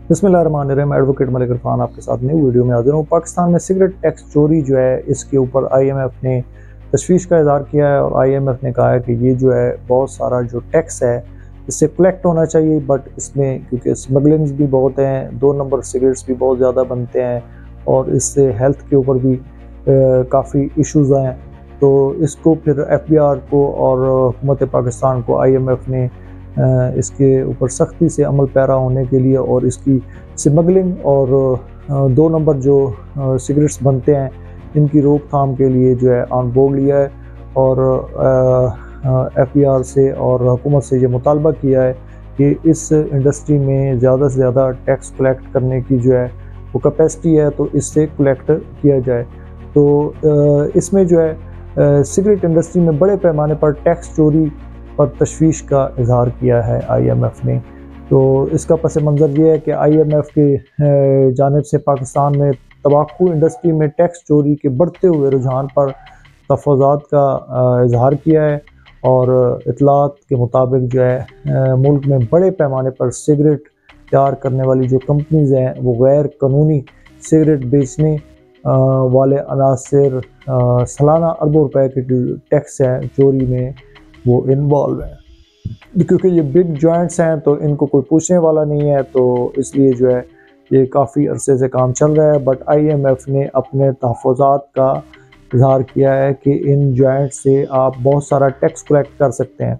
बिस्मिल्लाहिर्रहमानिर्रहीम। एडवोकेट मलिक इरफान आपके साथ नई वीडियो में हाजिर हूँ। पाकिस्तान में सिगरेट टैक्स चोरी जो है इसके ऊपर IMF ने तशवीश का इज़हार किया है और IMF ने कहा है कि ये जो है बहुत सारा जो टैक्स है इससे कलेक्ट होना चाहिए, बट इसमें क्योंकि स्मगलिंग्स भी बहुत हैं, 2 नंबर सिगरेट्स भी बहुत ज़्यादा बनते हैं और इससे हेल्थ के ऊपर भी काफ़ी इश्यूज़ हैं। तो इसको फिर FBR को और हुकूमत पाकिस्तान को IMF ने इसके ऊपर सख्ती से अमल पैरा होने के लिए और इसकी स्मगलिंग और 2 नंबर जो सिगरेट्स बनते हैं इनकी रोकथाम के लिए जो है ऑन बोर्ड लिया है और FBR से और हुकूमत से ये मुतालबा किया है कि इस इंडस्ट्री में ज़्यादा से ज़्यादा टैक्स कलेक्ट करने की जो है वो कैपेसिटी है, तो इससे कलेक्ट किया जाए। तो इसमें जो है सिगरेट इंडस्ट्री में बड़े पैमाने पर टैक्स चोरी पर तशवीश का इजहार किया है IMF ने। तो इसका पस मंज़र ये है कि IMF के जानिब से पाकिस्तान में तंबाकू इंडस्ट्री में टैक्स चोरी के बढ़ते हुए रुझान पर तफाज़ात का इजहार किया है और इतलात के मुताबिक जो है मुल्क में बड़े पैमाने पर सिगरेट तैयार करने वाली जो कंपनीज़ हैं वो गैर कानूनी सिगरेट बेचने वाले अनासर सालाना अरबों रुपए के टैक्स हैं चोरी में वो इन्वॉल्व है। क्योंकि ये बिग जॉइंट्स हैं तो इनको कोई पूछने वाला नहीं है, तो इसलिए जो है ये काफ़ी अरसे से काम चल रहा है। बट IMF ने अपने तहफ़्फ़ुज़ात का इजहार किया है कि इन जॉइंट से आप बहुत सारा टैक्स कलेक्ट कर सकते हैं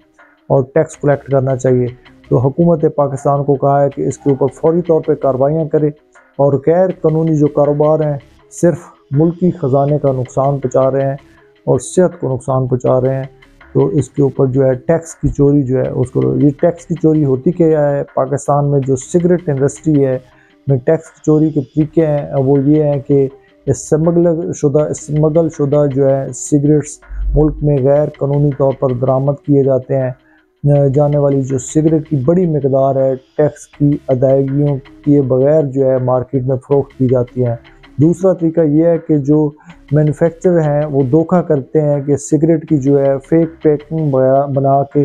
और टैक्स कलेक्ट करना चाहिए। तो हुकूमत पाकिस्तान को कहा है कि इसके ऊपर फौरी तौर पर कार्रवाइयाँ करे और गैर कानूनी जो कारोबार हैं सिर्फ मुल्की ख़जाने का नुकसान पहुँचा रहे हैं और सेहत को नुकसान पहुँचा रहे हैं, तो इसके ऊपर जो है टैक्स की चोरी जो है उसको, ये टैक्स की चोरी होती क्या है पाकिस्तान में जो सिगरेट इंडस्ट्री है में टैक्स की चोरी के तरीके हैं वो ये हैं कि स्मगल शुदा जो है सिगरेट्स मुल्क में गैर कानूनी तौर पर बरामद किए जाते हैं जाने वाली जो सिगरेट की बड़ी मकदार है टैक्स की अदायगियों किए बगैर जो है मार्केट में फ़रोख्त की जाती है। दूसरा तरीका यह है कि जो मैन्युफैक्चरर हैं वो धोखा करते हैं कि सिगरेट की जो है फेक पैकिंग बना के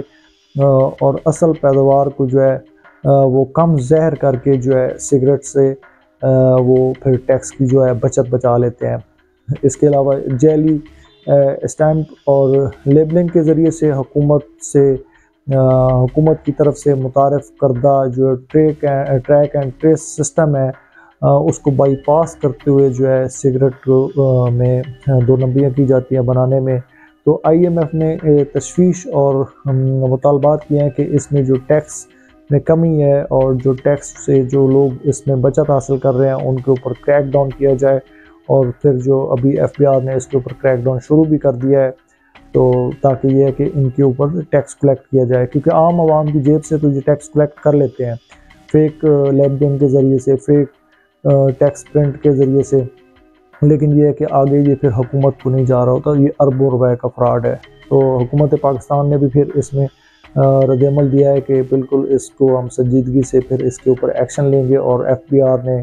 और असल पैदावार को जो है वो कम जहर करके जो है सिगरेट से वो फिर टैक्स की जो है बचत बचा लेते हैं। इसके अलावा जैली स्टैम्प और लेबलिंग के ज़रिए से हुकूमत की तरफ से मुतारफ़ करदा जो ट्रैक एंड ट्रेस सिस्टम है उसको बाईपास करते हुए जो है सिगरेट में 2 नंबरियाँ की जाती हैं बनाने में। तो IMF ने तशवीश और मुतालबात किए हैं कि इसमें जो टैक्स में कमी है और जो टैक्स से जो लोग इसमें बचत हासिल कर रहे हैं उनके ऊपर क्रैक डाउन किया जाए और फिर जो अभी FBR ने इसके ऊपर क्रैक डाउन शुरू भी कर दिया है, तो ताकि ये है कि इनके ऊपर टैक्स कलेक्ट किया जाए। क्योंकि आम आवाम की जेब से तो ये टैक्स कलेक्ट कर लेते हैं फेक लेबलिंग के ज़रिए से, फेक टैक्स प्रिंट के ज़रिए से, लेकिन ये है कि आगे ये फिर हुकूमत को नहीं जा रहा होता, ये अरबों रुपए का फ्रॉड है। तो हुकूमत पाकिस्तान ने भी फिर इसमें रद्दअमल दिया है कि बिल्कुल इसको हम संजीदगी से फिर इसके ऊपर एक्शन लेंगे और FBR ने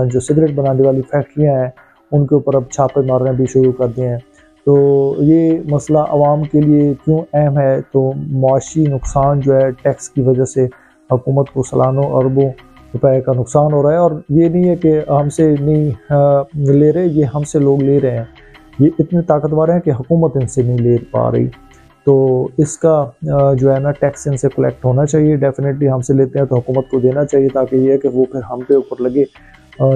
जो सिगरेट बनाने वाली फैक्ट्रियाँ हैं उनके ऊपर अब छापे मारने भी शुरू कर दिए हैं। तो ये मसला आवाम के लिए क्यों अहम है, तो मुआशी नुकसान जो है टैक्स की वजह से हुकूमत को सालानों अरबों रुपए का नुकसान हो रहा है और ये नहीं है कि हमसे नहीं ले रहे, ये हमसे लोग ले रहे हैं। ये इतने ताकतवर हैं कि हुकूमत इनसे नहीं ले पा रही। तो इसका जो है ना टैक्स इनसे कलेक्ट होना चाहिए। डेफिनेटली हमसे लेते हैं तो हुकूमत को देना चाहिए ताकि ये है कि वो फिर हम पे ऊपर लगे।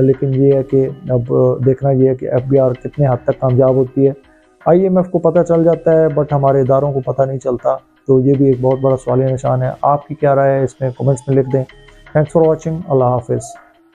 लेकिन ये है कि अब देखना ये है कि FBR कितने हद तक कामयाब होती है। IMF को पता चल जाता है बट हमारे इदारों को पता नहीं चलता, तो ये भी एक बहुत बड़ा सवालिया निशान है। आपकी क्या राय है इसमें कमेंट्स में लिख दें। Thanks for watching. अल्लाह हाफिज़।